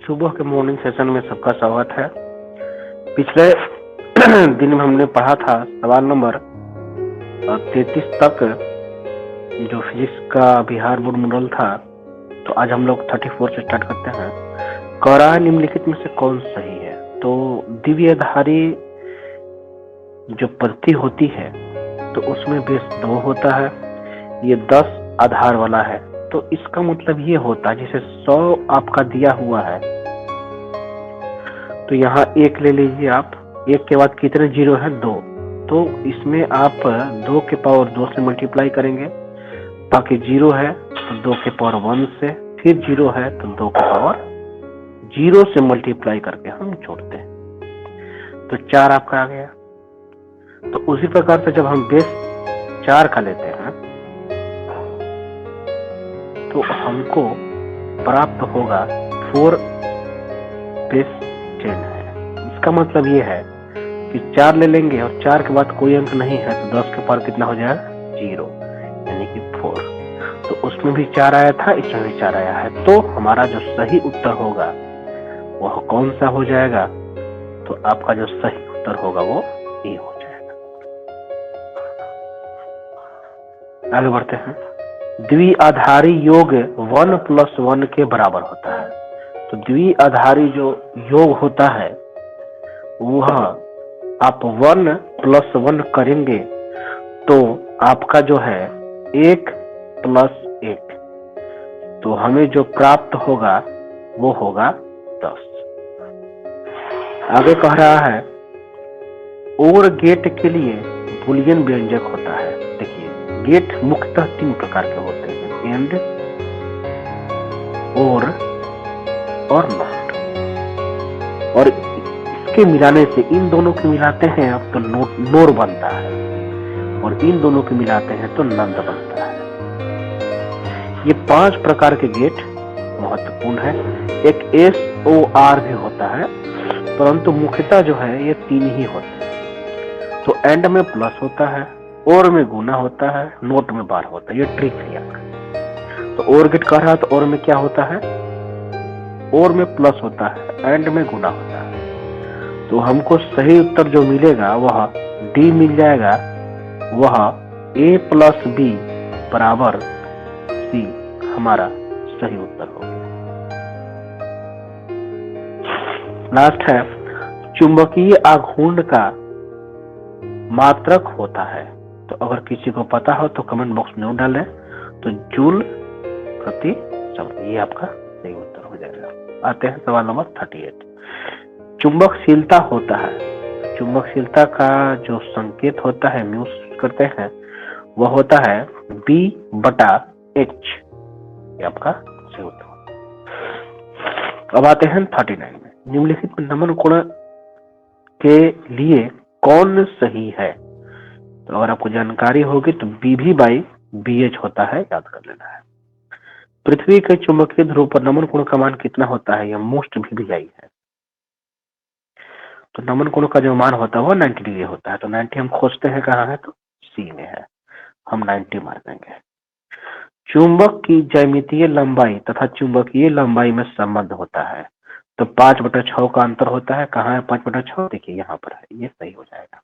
सुबह के morning session में सबका स्वागत है। पिछले दिन में हमने पढ़ा था सवाल नंबर 33 तक जो फिजिक्स का बिहार बोर्ड मॉडल था। तो आज हम लोग 34 से स्टार्ट करते हैं। कह रहा है निम्नलिखित में से कौन सही है। तो द्विआधारी जो पद्धति होती है तो उसमें बेस 2 होता है, ये 10 आधार वाला है। तो इसका मतलब ये होता है जैसे 100 आपका दिया हुआ है तो यहाँ 1 ले लीजिए आप। 1 के बाद कितने जीरो है? 2। तो इसमें आप 2 के पावर 2 से मल्टीप्लाई करेंगे, बाकी 0 है तो 2 के पावर 1 से, फिर 0 है तो 2 के पावर 0 से मल्टीप्लाई करके हम जोड़ते हैं तो 4 आपका आ गया। तो उसी प्रकार से जब हम बेस 4 का लेते हैं तो हमको प्राप्त होगा 4 बेस 10 है। इसका मतलब ये है कि 4 ले लेंगे और 4 के बाद कोई अंक नहीं है तो 10 के पावर कितना हो जाएगा? 0, यानी कि 4। तो उसमें भी 4 आया था, इसमें भी 4 आया है। तो हमारा जो सही उत्तर होगा वह कौन सा हो जाएगा? तो आपका जो सही उत्तर होगा वो ए हो जाएगा। आगे बढ़ते हैं। द्विआधारी योग 1 + 1 के बराबर होता है। तो द्विआधारी जो योग होता है वह आप 1 + 1 करेंगे तो आपका जो है 1 + 1, तो हमें जो प्राप्त होगा वो होगा 10। आगे कह रहा है और गेट के लिए बूलियन व्यंजक होता है। देखिए गेट मुख्यतः 3 प्रकार के होते हैं, एंड, और नॉट। और इसके मिलाने से इन दोनों के मिलाते हैं अब तो नोर बनता है, और इन दोनों के मिलाते हैं तो नंद बनता है। ये 5 प्रकार के गेट महत्वपूर्ण है। एक SOR भी होता है, परंतु मुख्यतः जो है ये 3 ही होते हैं। तो एंड में प्लस होता है, और में गुना होता है, नोट में बार होता है। ये ट्रिक है आपका। तो और गेट कह रहा है तो और में क्या होता है? और में प्लस होता है, एंड में गुना होता है। तो हमको सही उत्तर जो मिलेगा वह डी मिल जाएगा, वह A + B = C हमारा सही उत्तर हो गया। लास्ट है चुंबकीय आघूर्ण का मात्रक होता है। तो अगर किसी को पता हो तो कमेंट बॉक्स में डालें। तो जूल प्रति सेकंड, ये आपका सही उत्तर हो जाएगा। आते हैं सवाल नंबर 38। चुंबकशीलता होता है। चुंबकशीलता का जो संकेत होता है यूज करते हैं वह होता है B/H। ये आपका सही उत्तर होगा। अब आते हैं 39 में। निम्नलिखित नमन कोण के लिए कौन सही है? तो अगर आपको जानकारी होगी तो BV/BH होता है, याद कर लेना है। पृथ्वी के चुंबकीय ध्रुव पर नमन कोण का मान कितना होता है? यह मोस्ट VVI है। तो नमन कोण का जो मान होता है वो 90 डिग्री होता है। तो 90 हम खोजते हैं कहाँ है? तो C में है, हम 90 मार देंगे। चुंबक की ज्यामितीय लंबाई तथा चुंबकीय लंबाई में संबंध होता है। तो 5/6 का अंतर होता है। कहाँ है 5/6? देखिए यहाँ पर है, ये सही हो जाएगा।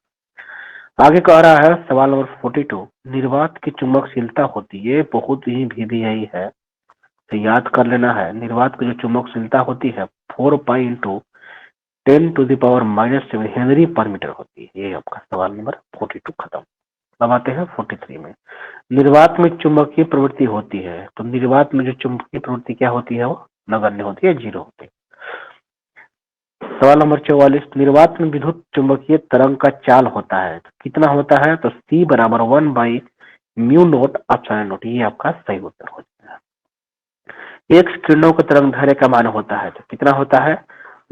आगे कह रहा है सवाल नंबर 42। निर्वात की चुंबकशीलता होती है, बहुत ही VVI है तो याद कर लेना है। निर्वात की जो चुंबकशीलता होती है 4π × 10⁻⁻⁷ हेनरी पर मीटर होती है। ये आपका सवाल नंबर 42 खत्म। अब आते हैं 43 में। निर्वात में चुंबकीय प्रवृत्ति होती है। तो निर्वात में जो चुंबकीय प्रवृत्ति क्या होती है? वो नगण्य होती है, 0 होती है। सवाल नंबर 44। निर्वात में विद्युत चुंबकीय तरंग का चाल होता है, तो कितना होता है? तो C = 1/μ0ε0। ये आपका सही उत्तर हो जाएगा। एक किरणों का तरंग दैर्ध्य का मान होता है, तो कितना होता है?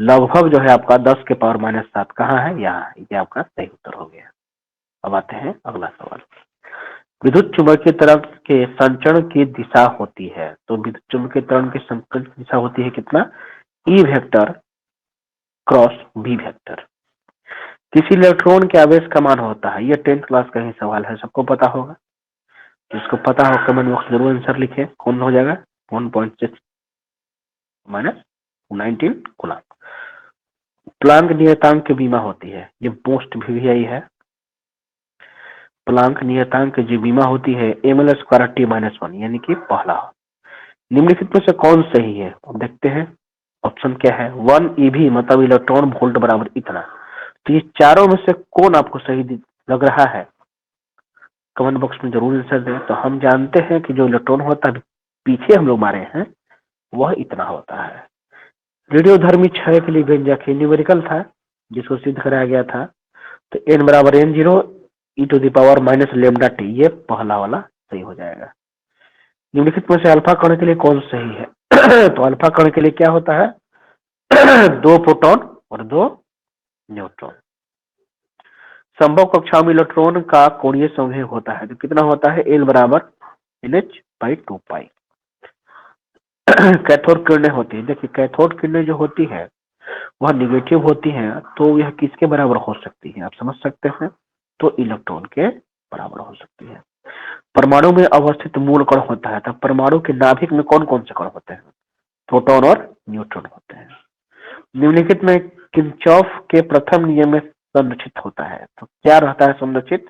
लगभग जो है आपका 10 के पावर -7। कहाँ है? यहाँ। ये आपका सही उत्तर हो गया। अब आते हैं अगला सवाल। विद्युत चुंबकीय तरंग के संचरण की दिशा होती है। तो विद्युत चुंबकीय तरंग की संचरण की दिशा होती है कितना? E vector cross B vector. किसी इलेक्ट्रॉन के आवेश का मान होता है। ये 10th क्लास का ही सवाल है, सबको पता होगा। जिसको पता हो कमेंट बॉक्स जरूर आंसर लिखे। कौन हो जाएगा? 1.6 - 19 कूलम्ब। प्लांक नियतांक की बीमा होती है, ये मोस्ट वीवीआई है। प्लांक नियतांक की बीमा होती है ml²T-1 यानी कि पहला। निम्नलिखित में से कौन सही है, अब देखते हैं। ऑप्शन क्या है, 1 eV मतलब इलेक्ट्रॉन वोल्ट बराबर इतना। तो ये चारों में से कौन आपको सही लग रहा है, कमेंट बॉक्स में जरूर आंसर दें। तो हम जानते हैं कि जो इलेक्ट्रॉन होता है, पीछे हम लोग मारे हैं, वह इतना होता है। रेडियोधर्मी क्षय के लिए व्यंजक न्यूमेरिकल था, जिसको सिद्ध कराया गया था। तो n बराबर n0 e⁻⁻λT, ये पहला वाला सही हो जाएगा। निम्नलिखित में से अल्फा कण के लिए कौन सही है तो अल्फा कण के लिए क्या होता है 2 प्रोटॉन और 2 न्यूट्रॉन। संभव कक्षाओं में इलेक्ट्रॉन का कोणीय संवेग होता है, तो कितना होता है L बराबर NH/2π। कैथोड किरणें होती है, देखिए कैथोड किरणें जो होती है वह निगेटिव होती हैं, तो यह किसके बराबर हो सकती है, आप समझ सकते हैं, तो इलेक्ट्रॉन के बराबर हो सकती है। परमाणु में अवस्थित मूल कण होता है, तब परमाणु के नाभिक में कौन कौन से कण होते हैं, प्रोटॉन और न्यूट्रॉन होते हैं। निम्नलिखित में किरचॉफ के प्रथम नियम में संरक्षित होता है, तो क्या रहता है संरक्षित,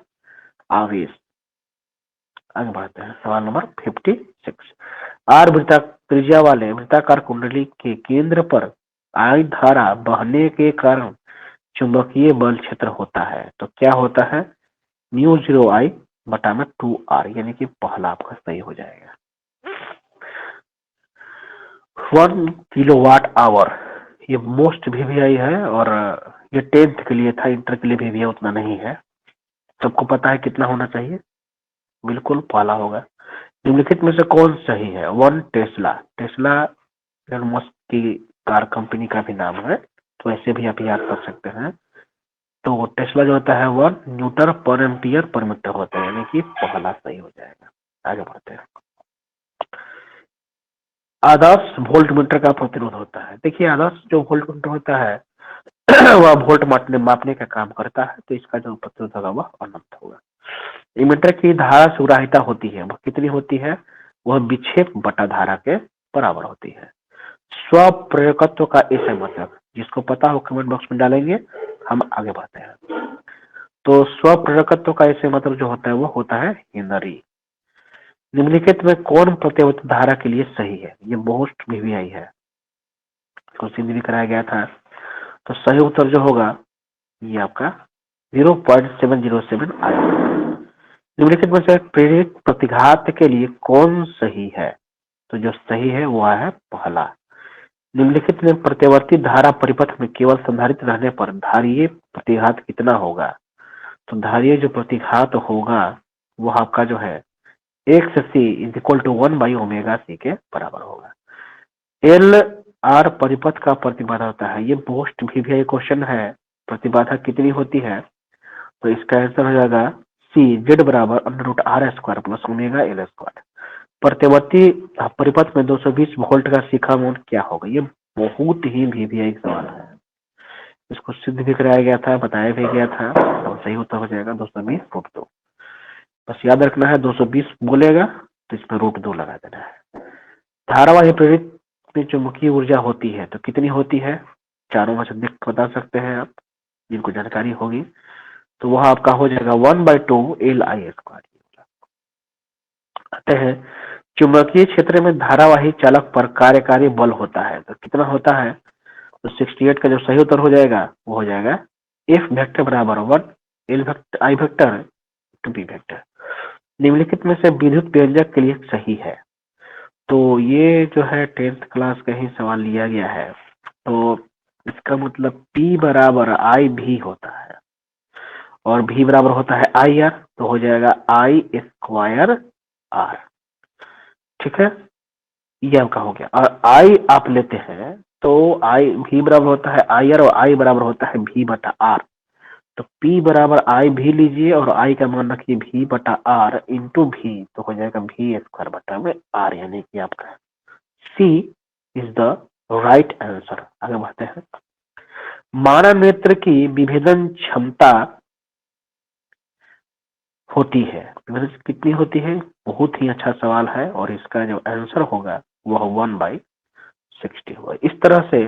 आवेश। आगे बढ़ते हैं, सवाल नंबर 56। आर वृत्ता त्रिज्या वाले वृत्ताकार कुंडली के केंद्र पर आई धारा बहने के कारण चुंबकीय बल क्षेत्र होता है, तो क्या होता है μ0I/2r, यानी कि पहला आपका सही हो जाएगा। 1 किलोवाट आवर, ये मोस्ट वीवीआई है, और ये 10th के लिए था, इंटर के लिए वीवीआई उतना नहीं है। सबको पता है कितना होना चाहिए, बिल्कुल पहला होगा। निम्नलिखित में से कौन सही है, 1 टेस्ला। टेस्ला एलन मस्क की कार कंपनी का भी नाम है, तो ऐसे भी आप याद कर सकते हैं। तो टेस्ला जो होता है 1 न्यूटन/एम्पियर/मीटर होता है, यानी कि पहला सही हो जाएगा। आगे बढ़ते हैं। आदर्श वोल्टमीटर का प्रतिरोध होता है, देखिए आदर्श जो वोल्टमीटर होता है वह वोल्ट मापने का काम करता है, तो इसका जो प्रतिरोध होगा वह अनंत होगा। इमीटर की धारा सुग्राहिता होती है, वह कितनी होती है, वह विक्षेप बटा धारा के बराबर होती है। स्वप्रेरकत्व का ऐसा मतलब, जिसको पता हो कमेंट बॉक्स में डालेंगे, हम आगे बढ़ते हैं। तो स्वप्रेरकत्व का ऐसे मतलब जो होता है वो होता है हेनरी। निम्नलिखित में कौन प्रत्यावर्ती धारा के लिए सही है, ये मोस्ट वीवीआई है, क्वेश्चन भी कराया गया था। तो सही उत्तर जो होगा ये आपका 0.707 आया। निम्नलिखित में से प्रेरित प्रतिघात के लिए कौन सही है, तो जो सही है वो है पहला। निम्नलिखित में प्रत्यावर्ती धारा परिपथ में केवल संधारित रहने पर धारीय प्रतिघात कितना होगा, तो धारीय जो प्रतिघात होगा वो आपका जो है x c = 1/ω_c के बराबर होगा। एल आर परिपथ का प्रतिबाधा होता है, ये मोस्ट वीवीआई क्वेश्चन है, प्रतिबाधा कितनी होती है, तो इसका आंसर हो जाएगा C Z बराबर √r² + ω/L²। प्रत्यावर्ती परिपथ में 220 वोल्ट का शिखा मूल्य क्या होगा, ये बहुत ही वीवीआई सवाल है, इसको सिद्ध भी कराया गया था, बताया भी गया था, तो सही उत्तर हो जाएगा 220√2। बस याद रखना है 220 बोलेगा तो इसमें √2 लगा देना है। धारावाही प्रेरित में चुंबकीय ऊर्जा होती है, तो कितनी होती है, चारों में से देख बता सकते हैं आप, जिनको जानकारी होगी, तो वह आपका हो जाएगा 1/2 LI²। आते हैं चुंबकीय क्षेत्र में धारावाही चालक पर कार्यकारी बल होता है, तो कितना होता है, तो 68 का जो सही उत्तर हो जाएगा वो हो जाएगा F वेक्टर बराबर 1 L I vector to B vector. निम्नलिखित में से विद्युत व्यंजक के लिए सही है, तो ये जो है 10th क्लास का ही सवाल लिया गया है, तो इसका मतलब P बराबर I भी होता है और V बराबर होता है IR, तो हो जाएगा I² R। ठीक है, ये आपका हो गया। और I आप लेते हैं तो I V बराबर होता है IR और I बराबर होता है V/R, तो P बराबर I भी लीजिए और I का मान रखिए V/R इंटू V, तो हो जाएगा V²/R, यानी कि आपका C is the right answer. आगे बढ़ते हैं। मानव नेत्र की विभेदन क्षमता होती है, विभेदन कितनी होती है, बहुत ही अच्छा सवाल है, और इसका जो आंसर होगा वह 1/7 60 हुआ। इस तरह से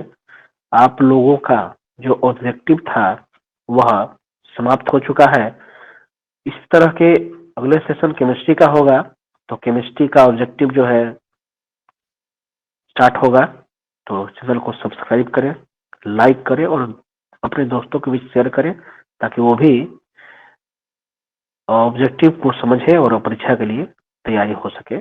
आप लोगों का जो ऑब्जेक्टिव था वह समाप्त हो चुका है। इस तरह के अगले सेशन केमिस्ट्री का होगा, तो केमिस्ट्री का ऑब्जेक्टिव जो है स्टार्ट होगा। तो चैनल को सब्सक्राइब करें, लाइक करें और अपने दोस्तों के बीच शेयर करें ताकि वो भी ऑब्जेक्टिव को समझे और परीक्षा के लिए तैयारी हो सके।